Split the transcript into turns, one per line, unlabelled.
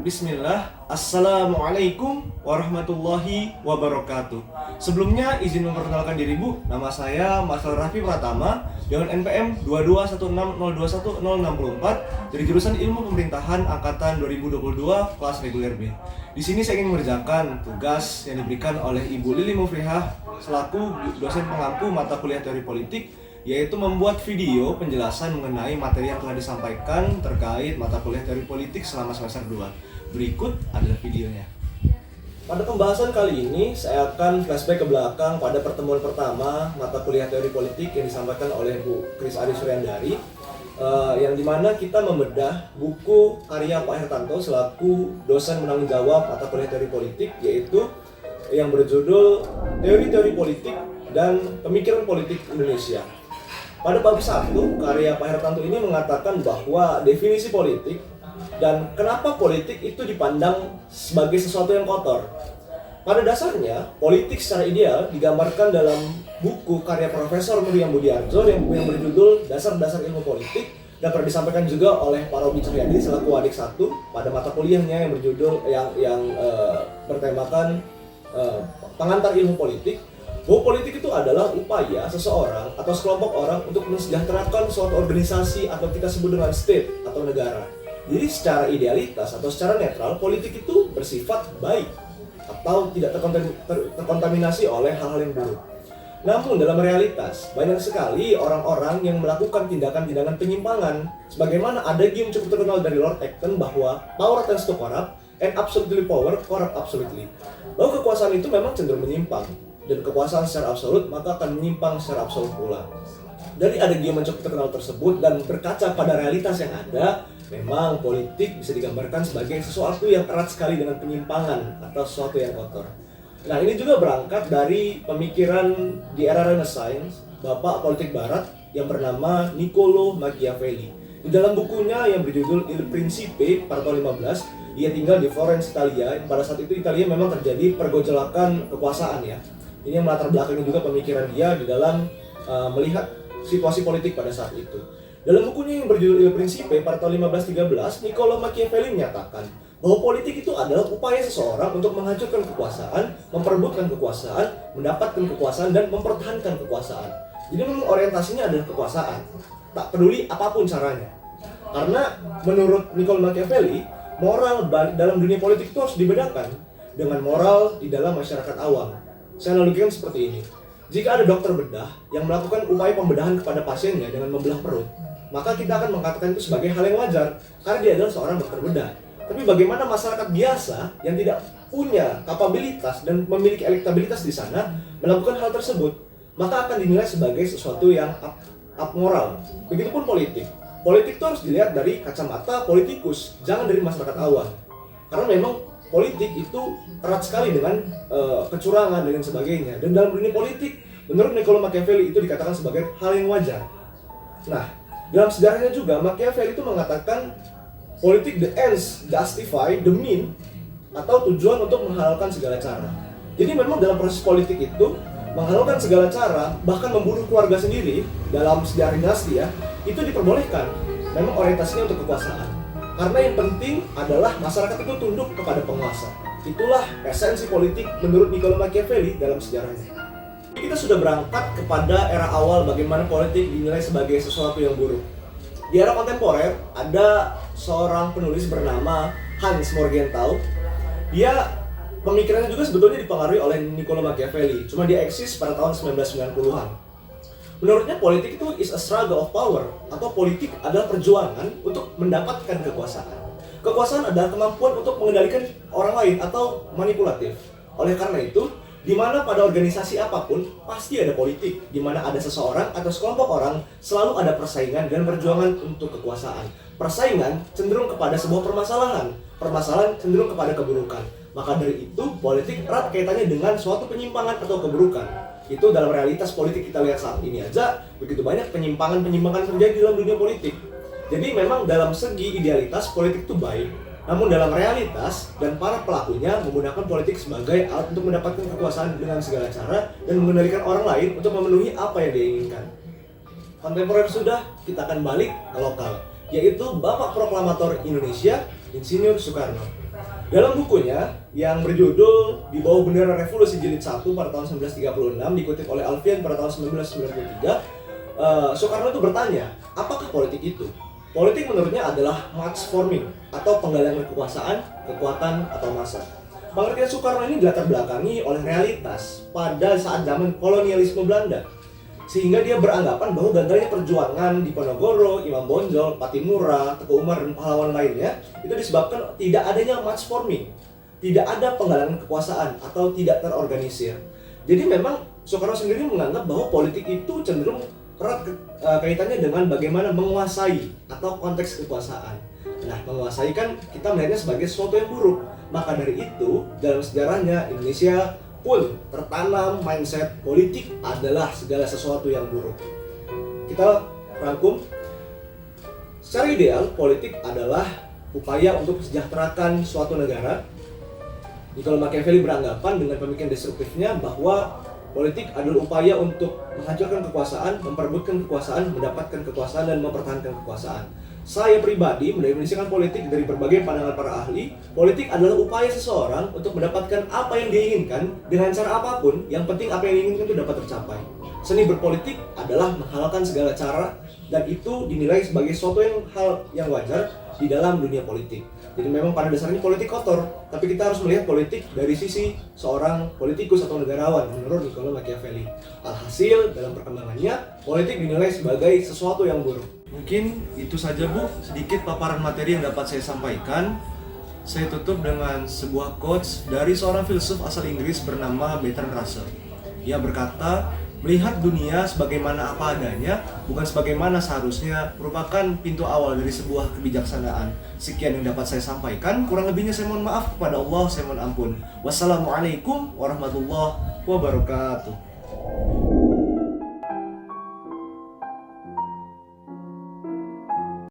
Bismillah, Assalamualaikum warahmatullahi wabarakatuh. Sebelumnya izin memperkenalkan diri Bu, nama saya Marcel Raffi Pratama dengan NPM 22160210064 dari jurusan Ilmu Pemerintahan angkatan 2022 kelas reguler B. Di sini saya ingin mengerjakan tugas yang diberikan oleh Ibu Lili Muflihah selaku dosen pengampu mata kuliah teori politik, yaitu membuat video penjelasan mengenai materi yang telah disampaikan terkait mata kuliah teori politik selama semester 2. Berikut adalah videonya. Pada pembahasan kali ini, saya akan flashback ke belakang pada pertemuan pertama mata kuliah teori politik yang disampaikan oleh Bu Kris Adi Suryandari, yang dimana kita membedah buku karya Pak Hertanto selaku dosen menanggung jawab mata kuliah teori politik, yaitu yang berjudul Teori-Teori Politik dan Pemikiran Politik Indonesia. Pada bab 1, karya Pak Hertanto ini mengatakan bahwa definisi politik dan kenapa politik itu dipandang sebagai sesuatu yang kotor. Pada dasarnya, politik secara ideal digambarkan dalam buku karya Profesor Miriam Budiarjo yang berjudul Dasar-Dasar Ilmu Politik dan pernah disampaikan juga oleh Pak Robi Cahyadi selaku adik 1 pada mata kuliahnya yang berjudul yang bertemakan pengantar ilmu politik. Bahwa politik itu adalah upaya seseorang atau sekelompok orang untuk mensejahterakan suatu organisasi atau kita sebut dengan state atau negara. Jadi secara idealitas atau secara netral, politik itu bersifat baik atau tidak terkontaminasi oleh hal-hal yang buruk. Namun dalam realitas, banyak sekali orang-orang yang melakukan tindakan-tindakan penyimpangan. Sebagaimana ada game cukup terkenal dari Lord Acton bahwa power tends to corrupt and absolutely power corrupt absolutely. Bahwa kekuasaan itu memang cenderung menyimpang, dan kekuasaan secara absolut maka akan menyimpang secara absolut pula. Dari ada game cukup terkenal tersebut dan berkaca pada realitas yang ada, memang politik bisa digambarkan sebagai sesuatu yang erat sekali dengan penyimpangan atau sesuatu yang kotor. Nah, ini juga berangkat dari pemikiran di era Renaissance Bapak politik Barat yang bernama Niccolo Machiavelli. Di dalam bukunya yang berjudul Il Principe pada tahun 15, ia tinggal di Florence, Italia. Pada saat itu Italia memang terjadi pergojolakan kekuasaan ya. Ini yang melatar belakangi juga pemikiran dia di dalam melihat situasi politik pada saat itu. Dalam bukunya yang berjudul Il Principe pada tahun 1513, Niccolo Machiavelli menyatakan bahwa politik itu adalah upaya seseorang untuk menghancurkan kekuasaan, memperebutkan kekuasaan, mendapatkan kekuasaan, dan mempertahankan kekuasaan. Jadi memang orientasinya adalah kekuasaan, tak peduli apapun caranya. Karena menurut Niccolo Machiavelli, moral dalam dunia politik itu harus dibedakan dengan moral di dalam masyarakat awam. Saya analogikan seperti ini. Jika ada dokter bedah yang melakukan upaya pembedahan kepada pasiennya dengan membelah perut, maka kita akan mengatakan itu sebagai hal yang wajar karena dia adalah seorang dokter bedah. Tapi bagaimana masyarakat biasa yang tidak punya kapabilitas dan memiliki elektabilitas di sana melakukan hal tersebut, maka akan dinilai sebagai sesuatu yang abmoral. Begitupun politik. Politik itu harus dilihat dari kacamata politikus, jangan dari masyarakat awam. Karena memang politik itu erat sekali dengan kecurangan dan sebagainya. Dan dalam dunia politik, menurut Niccolo Machiavelli itu dikatakan sebagai hal yang wajar. Nah, dalam sejarahnya juga Machiavelli itu mengatakan politik the ends justify the mean, atau tujuan untuk menghalalkan segala cara. Jadi memang dalam proses politik itu menghalalkan segala cara, bahkan membunuh keluarga sendiri dalam sejarah dinasti ya, itu diperbolehkan. Memang orientasinya untuk kekuasaan. Karena yang penting adalah masyarakat itu tunduk kepada penguasa. Itulah esensi politik menurut Niccolo Machiavelli dalam sejarahnya. Kita sudah berangkat kepada era awal bagaimana politik dinilai sebagai sesuatu yang buruk. Di era kontemporer ada seorang penulis bernama Hans Morgenthau. Dia pemikirannya juga sebetulnya dipengaruhi oleh Niccolo Machiavelli, cuma dia eksis pada tahun 1990-an. Menurutnya politik itu is a struggle of power, atau politik adalah perjuangan untuk mendapatkan kekuasaan. Kekuasaan adalah kemampuan untuk mengendalikan orang lain atau manipulatif. Oleh karena itu, di mana pada organisasi apapun pasti ada politik, di mana ada seseorang atau sekelompok orang selalu ada persaingan dan perjuangan untuk kekuasaan. Persaingan cenderung kepada sebuah permasalahan, permasalahan cenderung kepada keburukan. Maka dari itu, politik erat kaitannya dengan suatu penyimpangan atau keburukan. Itu dalam realitas politik kita lihat saat ini aja, begitu banyak penyimpangan-penyimpangan terjadi dalam dunia politik. Jadi memang dalam segi idealitas politik itu baik, namun dalam realitas dan para pelakunya menggunakan politik sebagai alat untuk mendapatkan kekuasaan dengan segala cara dan mengendalikan orang lain untuk memenuhi apa yang diinginkan. Kontemporer sudah, kita akan balik ke lokal, yaitu Bapak Proklamator Indonesia, Insinyur Soekarno. Dalam bukunya yang berjudul Di Bawah Bendera Revolusi Jilid 1 pada tahun 1936 dikutip oleh Alfian pada tahun 1993, Soekarno itu bertanya, apakah politik itu? Politik menurutnya adalah mass forming atau penggalangan kekuasaan, kekuatan, atau massa. Pengertian Soekarno ini dilatar belakangi oleh realitas pada saat zaman kolonialisme Belanda, sehingga dia beranggapan bahwa gagalnya perjuangan di Ponorogo, Imam Bonjol, Patimura, Teguh Umar, dan pahlawan lainnya itu disebabkan tidak adanya mass forming, tidak ada penggalangan kekuasaan atau tidak terorganisir. Jadi memang Soekarno sendiri menganggap bahwa politik itu cenderung erat kaitannya dengan bagaimana menguasai atau konteks kekuasaan. Nah, menguasai kan kita melihatnya sebagai sesuatu yang buruk. Maka dari itu, dalam sejarahnya Indonesia pun tertanam mindset politik adalah segala sesuatu yang buruk. Kita rangkum, secara ideal politik adalah upaya untuk mensejahterakan suatu negara. Niccolo Machiavelli beranggapan dengan pemikiran destruktifnya bahwa politik adalah upaya untuk menghancurkan kekuasaan, memperebutkan kekuasaan, mendapatkan kekuasaan, dan mempertahankan kekuasaan. Saya pribadi mendefinisikan politik dari berbagai pandangan para ahli. Politik adalah upaya seseorang untuk mendapatkan apa yang diinginkan dengan cara apapun, yang penting apa yang diinginkan itu dapat tercapai. Seni berpolitik adalah menghalalkan segala cara, dan itu dinilai sebagai suatu hal yang wajar di dalam dunia politik. Jadi memang pada dasarnya politik kotor, tapi kita harus melihat politik dari sisi seorang politikus atau negarawan menurut Niccolo Machiavelli. Alhasil dalam perkembangannya, politik dinilai sebagai sesuatu yang buruk. Mungkin itu saja Bu, sedikit paparan materi yang dapat saya sampaikan. Saya tutup dengan sebuah quotes dari seorang filsuf asal Inggris bernama Bertrand Russell. Ia berkata, melihat dunia sebagaimana apa adanya, bukan sebagaimana seharusnya, merupakan pintu awal dari sebuah kebijaksanaan. Sekian yang dapat saya sampaikan, kurang lebihnya saya mohon maaf kepada Allah, saya mohon ampun. Wassalamualaikum warahmatullahi wabarakatuh.